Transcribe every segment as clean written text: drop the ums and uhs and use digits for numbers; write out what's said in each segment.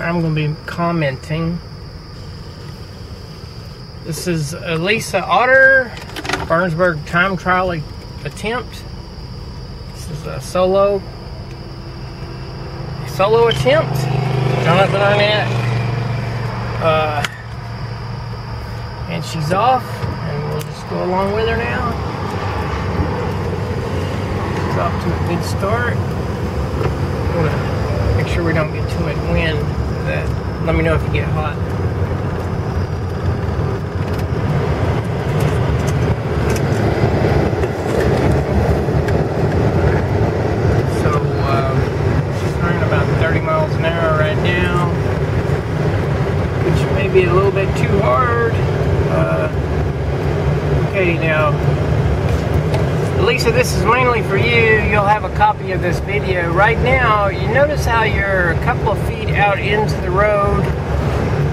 I'm going to be commenting. This is Lisa Otter, Barnsburg Time Trial attempt. This is a solo attempt. Jonathan Arnett. And she's off, and we'll just go along with her now. She's off to a good start. I'm gonna make sure we don't get too much wind. Let me know if you get hot. So she's running about 30 miles an hour right now, which may be a little bit too hard. Okay, now, Lisa, this is mainly for you. You'll have a copy of this video. Right now, you notice how you're a couple of feet out into the road,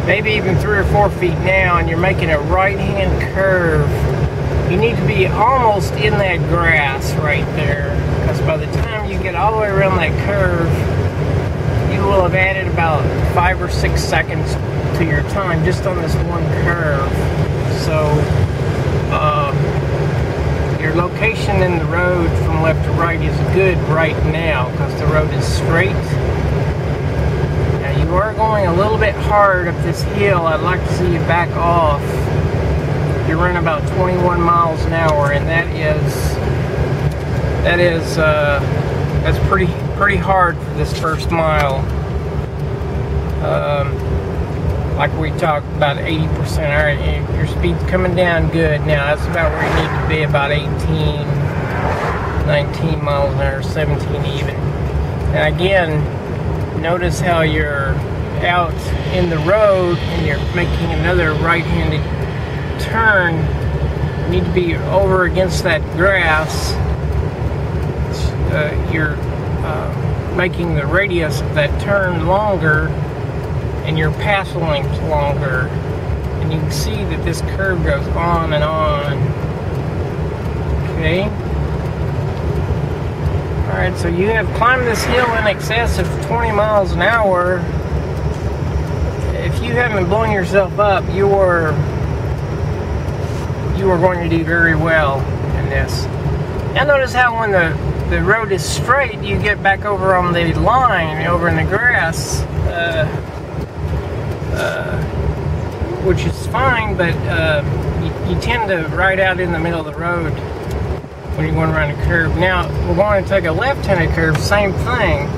maybe even 3 or 4 feet now, and you're making a right-hand curve. You need to be almost in that grass right there, because by the time you get all the way around that curve, you will have added about 5 or 6 seconds to your time just on this one curve. So your location in the road from left to right is good right now because the road is straight. Now you are going a little bit hard up this hill. I'd like to see you back off. You're running about 21 miles an hour, and that's pretty hard for this first mile. Like we talked about 80%. All right, your speed's coming down good now. That's about where you need to be, about 18, 19 miles an hour, 17 even. And again, notice how you're out in the road and you're making another right-handed turn. You need to be over against that grass. You're making the radius of that turn longer, and your pass length longer, and you can see that this curve goes on and on. Okay. Alright, so you have climbed this hill in excess of 20 miles an hour. If you haven't blown yourself up, you are going to do very well in this. Now notice how when the road is straight, you get back over on the line, over in the grass, which is fine, but you tend to ride out in the middle of the road when you're going around a curve. Now, we're going to take a left-handed curve, same thing,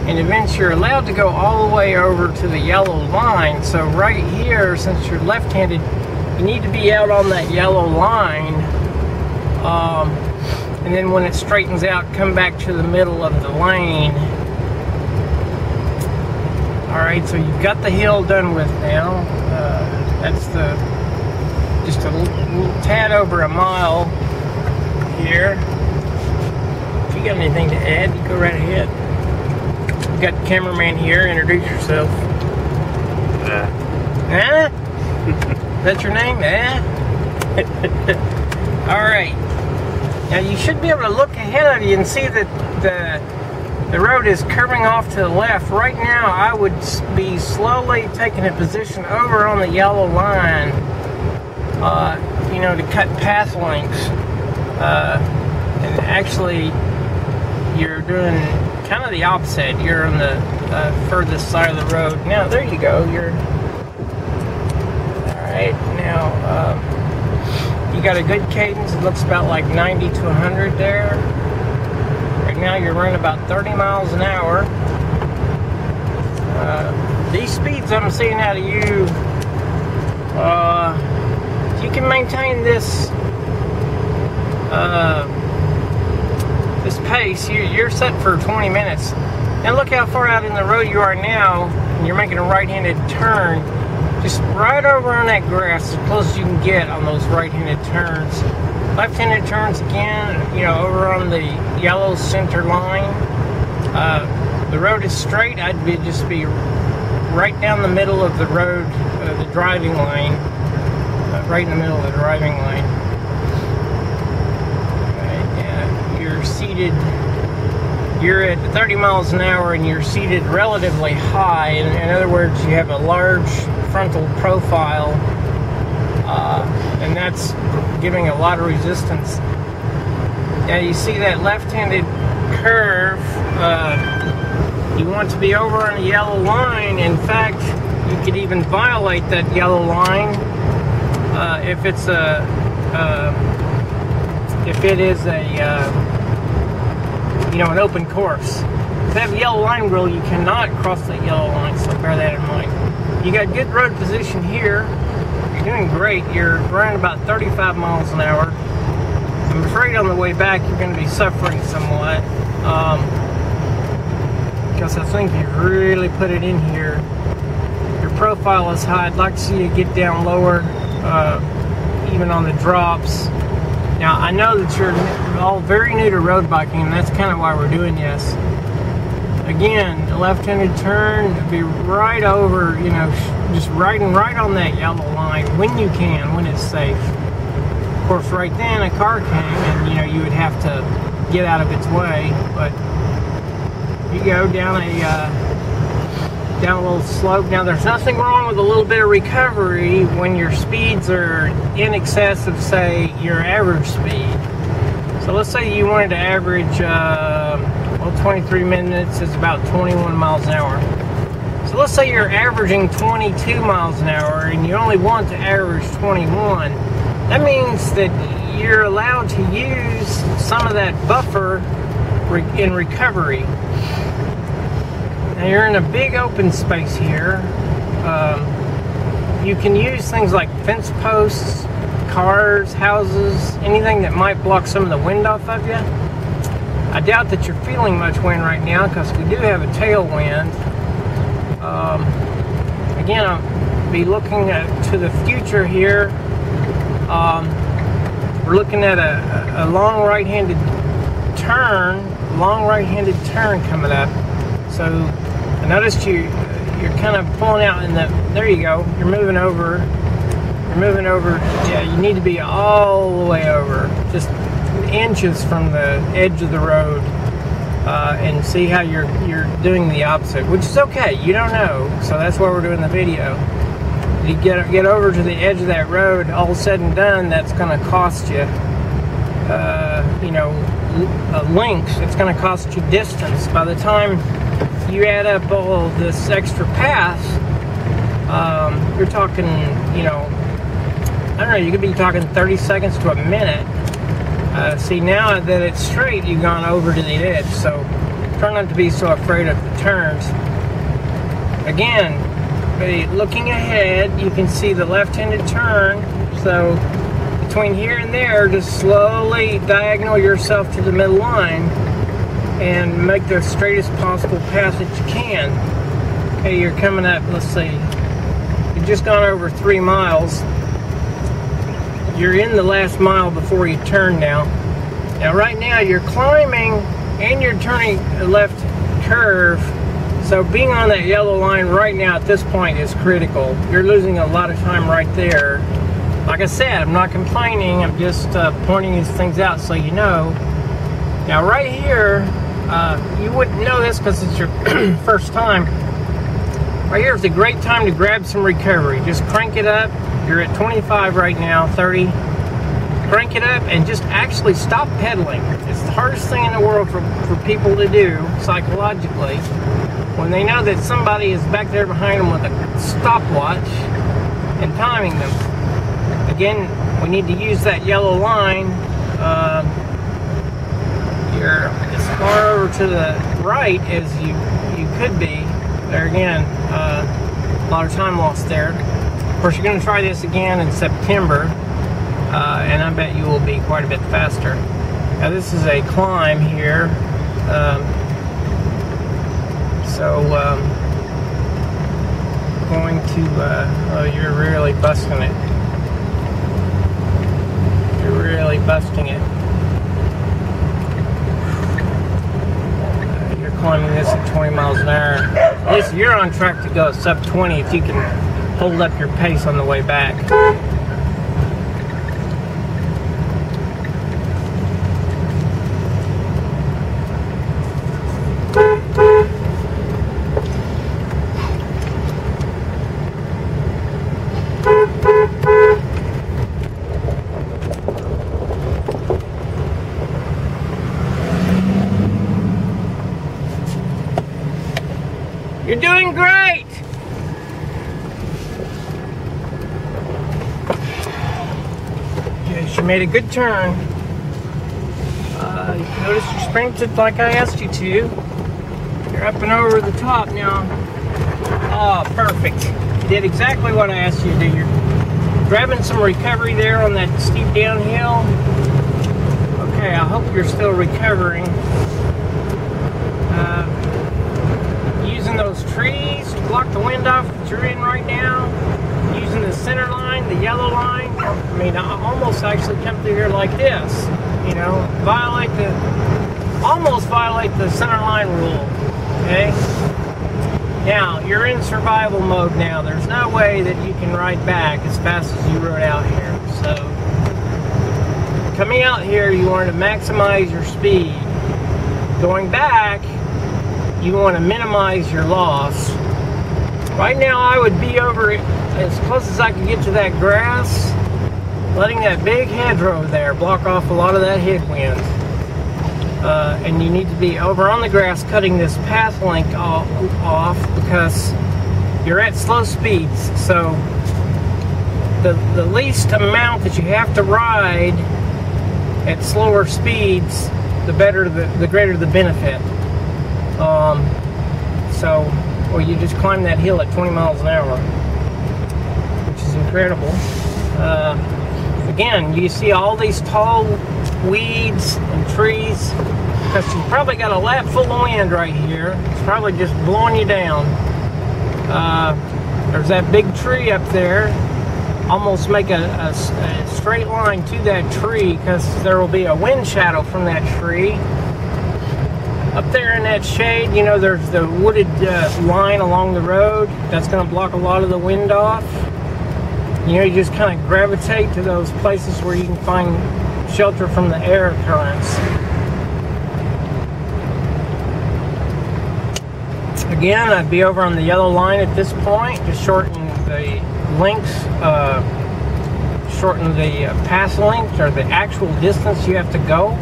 and eventually you're allowed to go all the way over to the yellow line. So right here, since you're left-handed, you need to be out on that yellow line, and then when it straightens out, come back to the middle of the lane. Alright, so you've got the hill done with now. That's just a little tad over a mile here. If you got anything to add, you go right ahead. We've got the cameraman here. Introduce yourself. Huh? That's your name? Alright. Now you should be able to look ahead of you and see that the road is curving off to the left. Right now, I would be slowly taking a position over on the yellow line, you know, to cut path lengths. And actually, you're doing kind of the opposite. You're on the furthest side of the road. Now, there you go. You're all right. Now, you got a good cadence. It looks about like 90 to 100 there. Now you're running about 30 miles an hour. These speeds I'm seeing out of you, if you can maintain this this pace, you're set for 20 minutes. Now look how far out in the road you are now, and you're making a right-handed turn. Just right over on that grass, as close as you can get on those right-handed turns. Left-handed turns again, you know, over on the yellow center line. The road is straight. I'd just be right down the middle of the road, the driving lane, right in the middle of the driving lane. Right, you're seated you're at 30 miles an hour and you're seated relatively high. In other words, you have a large frontal profile, and that's giving a lot of resistance. Now you see that left-handed curve, you want to be over on a yellow line. In fact, you could even violate that yellow line if it is a an open course. If you have a yellow line rule, you cannot cross that yellow line, so bear that in mind. You got good road position here. You're doing great. You're running about 35 miles an hour. I'm afraid on the way back you're going to be suffering somewhat, because I think you've really put it in here. Your profile is high. I'd like to see you get down lower, even on the drops. Now, I know that you're all very new to road biking, and that's kind of why we're doing this. Again, a left-handed turn, be right over, just riding right on that yellow line when you can, when it's safe. Of course, right then a car came, and you would have to get out of its way. But you go down a little slope. Now, there's nothing wrong with a little bit of recovery when your speeds are in excess of, say, your average speed. So let's say you wanted to average, 23 minutes is about 21 miles an hour. So let's say you're averaging 22 miles an hour and you only want to average 21. That means that you're allowed to use some of that buffer in recovery. Now you're in a big open space here. You can use things like fence posts, cars, houses, anything that might block some of the wind off of you. I doubt that you're feeling much wind right now because we do have a tailwind. Again, I'll be looking to the future here. We're looking at a long right-handed turn coming up. So I noticed you're kind of pulling out in the, there you go, you're moving over. Yeah, you need to be all the way over, just inches from the edge of the road, and see how you're doing the opposite, which is okay. You don't know, so that's why we're doing the video. You get over to the edge of that road, all said and done, that's going to cost you, length. It's going to cost you distance. By the time you add up all this extra path, you're talking, I don't know, you could be talking 30 seconds to a minute. See, now that it's straight, you've gone over to the edge, so try not to be so afraid of the turns. Again, looking ahead, you can see the left-handed turn, so between here and there, just slowly diagonal yourself to the middle line and make the straightest possible path that you can. Okay, you're coming up, let's see, you've just gone over 3 miles. You're in the last mile before you turn now. Now right now you're climbing and you're turning a left curve. So being on that yellow line right now at this point is critical. You're losing a lot of time right there. Like I said, I'm not complaining. I'm just pointing these things out so you know. Now right here, you wouldn't know this because it's your first time. Right here is a great time to grab some recovery. Just crank it up. You're at 25 right now, 30. Crank it up and just actually stop pedaling. It's the hardest thing in the world for people to do psychologically when they know that somebody is back there behind them with a stopwatch and timing them. Again, we need to use that yellow line. You're as far over to the right as you could be. There again, a lot of time lost there. Of course, you're going to try this again in September, and I bet you will be quite a bit faster. Now, this is a climb here, going to, oh, you're really busting it. You're really busting it. You're climbing this at 20 miles an hour. At least you're on track to go sub 20 if you can hold up your pace on the way back. You're doing great. Okay, she made a good turn. Notice you sprinted like I asked you to. You're up and over the top now. Oh, perfect. You did exactly what I asked you to do. You're grabbing some recovery there on that steep downhill. Okay, I hope you're still recovering. Using those trees to block the wind off that you're in right now. Using the center line, the yellow line. I mean, I almost actually come through here like this. You know, almost violate the center line rule. Okay? Now, you're in survival mode now. There's no way that you can ride back as fast as you rode out here. So, coming out here, you want to maximize your speed. Going back, you want to minimize your loss. Right now, I would be over as close as I can get to that grass, letting that big hedgerow there block off a lot of that headwind. And you need to be over on the grass cutting this path link off because you're at slow speeds. So the least amount that you have to ride at slower speeds, the better, the greater the benefit. Well, you just climb that hill at 20 miles an hour, which is incredible. Again, you see all these tall weeds and trees because you probably got a lap full of wind right here. It's probably just blowing you down. There's that big tree up there. Almost make a straight line to that tree because there will be a wind shadow from that tree. Up there in that shade, you know, there's the wooded line along the road. That's going to block a lot of the wind off. You know, you just kind of gravitate to those places where you can find shelter from the air currents. Again, I'd be over on the yellow line at this point, just shorten the links, shorten the pass length or the actual distance you have to go.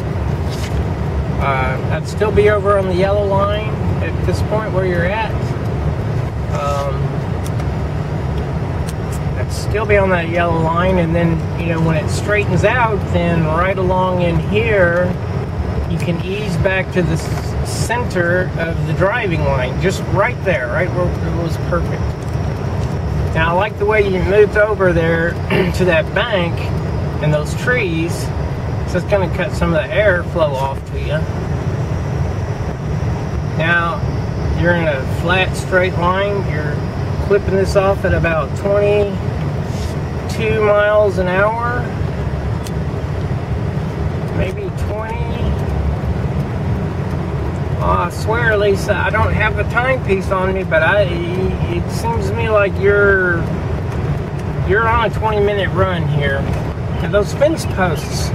I'd still be over on the yellow line at this point where you're at. I'd still be on that yellow line, and then, you know, when it straightens out, then right along in here, you can ease back to the center of the driving line, just right there, right where it was perfect. Now, I like the way you moved over there to that bank and those trees. So it's going to cut some of the airflow off to you. Now, you're in a flat, straight line. You're clipping this off at about 22 miles an hour. Maybe 20. I swear, Lisa, I don't have a timepiece on me, but it seems to me like you're on a 20-minute run here. And those fence posts,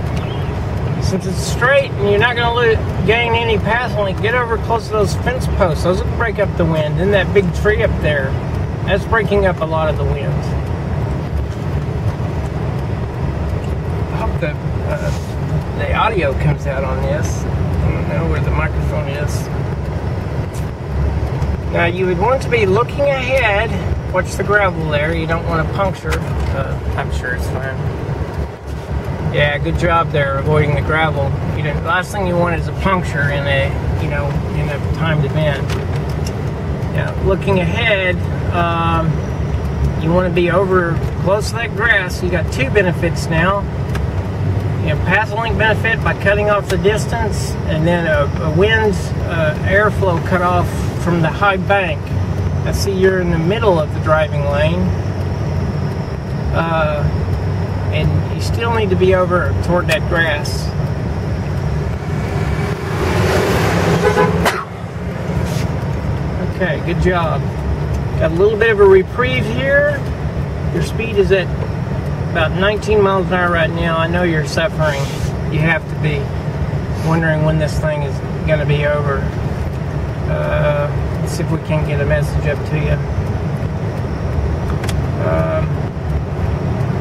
since it's straight and you're not going to gain any path length, get over close to those fence posts. Those will break up the wind. And that big tree up there, that's breaking up a lot of the wind. I hope the audio comes out on this. I don't know where the microphone is. Now, you would want to be looking ahead. Watch the gravel there. You don't want to puncture. I'm sure it's fine. Yeah, good job there, avoiding the gravel. The last thing you want is a puncture in a timed event. Now, looking ahead, you want to be over close to that grass. You got two benefits now. You know, path length benefit by cutting off the distance, and then a wind airflow cut off from the high bank. I see you're in the middle of the driving lane. And you still need to be over toward that grass. Okay, good job. Got a little bit of a reprieve here. Your speed is at about 19 miles an hour right now. I know you're suffering. You have to be wondering when this thing is going to be over. Let's see if we can get a message up to you.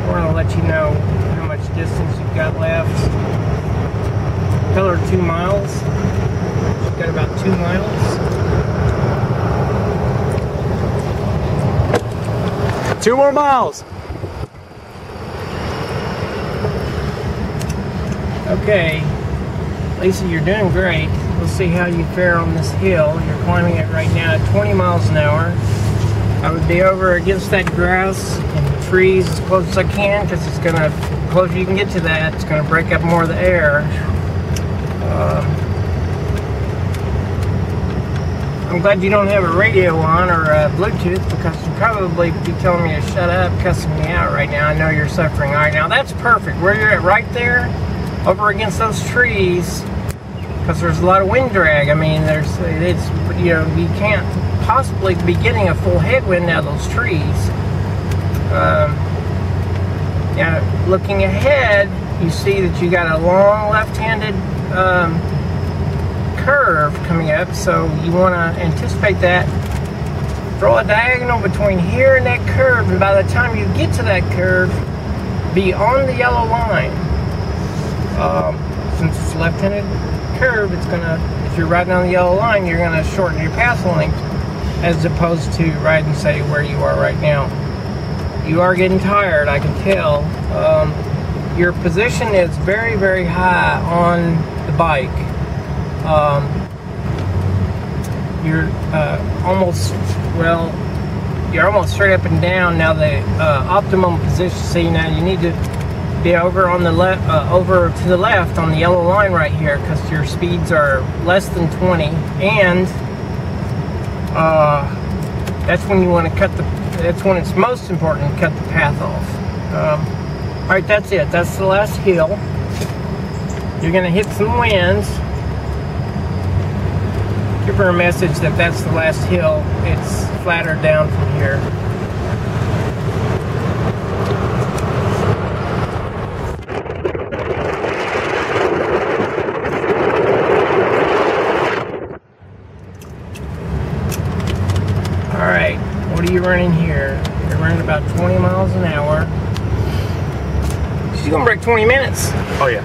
We're going to let you know how much distance you've got left. Tell her 2 miles. You've got about 2 miles. 2 more miles. Okay, Lisa, you're doing great. We'll see how you fare on this hill. You're climbing it right now at 20 miles an hour. I would be over against that grass and trees as close as I can, because it's going to, the closer you can get to that, it's going to break up more of the air. I'm glad you don't have a radio on or Bluetooth, because you'd probably be telling me to shut up, cussing me out right now. I know you're suffering. All right, now that's perfect. Where you're at right there, over against those trees, because there's a lot of wind drag. I mean, it's, you know, you can't possibly be getting a full headwind out of those trees. Now, looking ahead, you see that you got a long left-handed curve coming up, so you want to anticipate that. Draw a diagonal between here and that curve, and by the time you get to that curve, be on the yellow line. Since it's a left-handed curve, it's gonna, if you're riding on the yellow line, you're gonna shorten your path length, as opposed to riding, say, where you are right now. You are getting tired, I can tell. Your position is very, very high on the bike. You're almost, well, you're almost straight up and down. Now the optimum position, see, now you need to be over on the left, over to the left on the yellow line right here, because your speeds are less than 20, and that's when you want to cut the, that's when it's most important to cut the path off. All right, that's it. That's the last hill. You're going to hit some winds. Give her a message that that's the last hill. It's flatter down from here. All right, what are you running here? You're running about 20 miles an hour. She's going to break 20 minutes. Oh, yeah.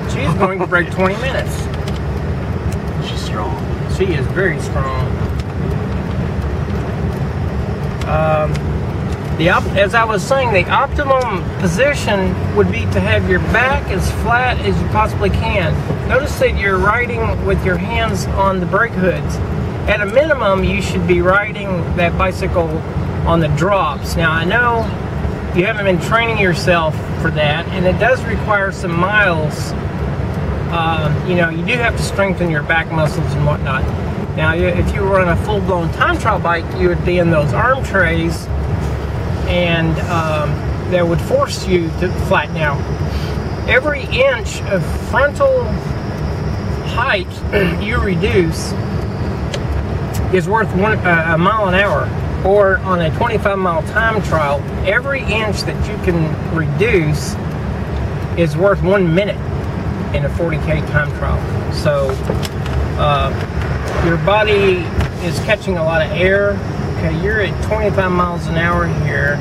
She's going to break 20 minutes. She's strong. She is very strong. As I was saying, the optimum position would be to have your back as flat as you possibly can. Notice that you're riding with your hands on the brake hoods. At a minimum, you should be riding that bicycle on the drops. Now, I know you haven't been training yourself for that, and it does require some miles. You know, you do have to strengthen your back muscles and whatnot. Now, if you were on a full-blown time trial bike, you would be in those arm trays, and that would force you to flatten out. Every inch of frontal height you reduce is worth a mile an hour. Or on a 25-mile time trial, every inch that you can reduce is worth 1 minute in a 40K time trial. So your body is catching a lot of air. Okay, you're at 25 miles an hour here.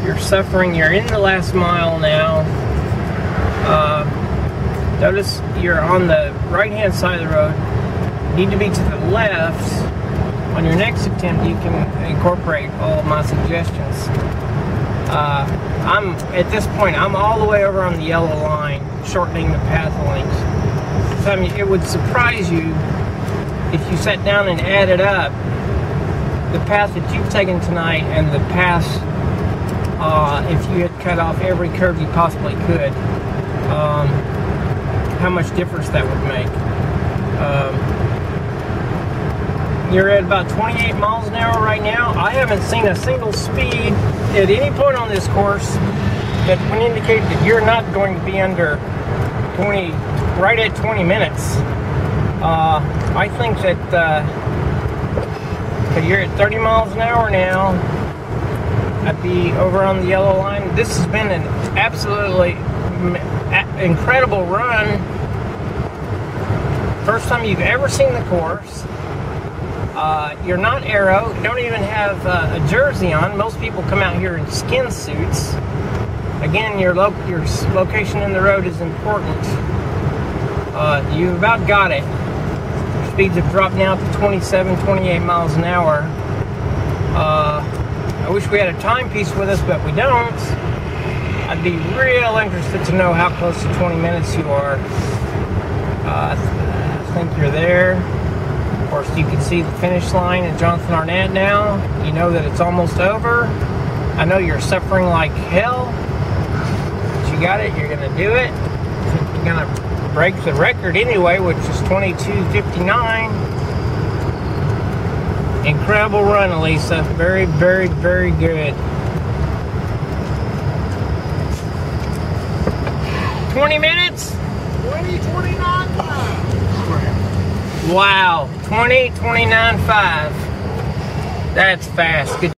You're suffering. You're in the last mile now. Notice you're on the right-hand side of the road. You need to be to the left. On your next attempt, you can incorporate all of my suggestions. At this point, I'm all the way over on the yellow line, shortening the path length. So, I mean, it would surprise you if you sat down and added up the path that you've taken tonight and the path if you had cut off every curve you possibly could, how much difference that would make. You're at about 28 miles an hour right now. I haven't seen a single speed at any point on this course that would indicate that you're not going to be under 20, right at 20 minutes. I think that you're at 30 miles an hour now. I'd be over on the yellow line. This has been an absolutely incredible run. First time you've ever seen the course. You're not aero. You don't even have a jersey on. Most people come out here in skin suits. Again, your location in the road is important. You've about got it. Your speeds have dropped now to 27, 28 miles an hour. I wish we had a timepiece with us, but we don't. I'd be real interested to know how close to 20 minutes you are. I think you're there. Of course, you can see the finish line at Jonathan Arnett now. You know that it's almost over. I know you're suffering like hell, but you got it. You're going to do it. You're going to break the record anyway, which is 22:59. Incredible run, Elisa. Very, very, very good. 20 minutes? 20:29.5. Wow. 20:29.5. That's fast. Good.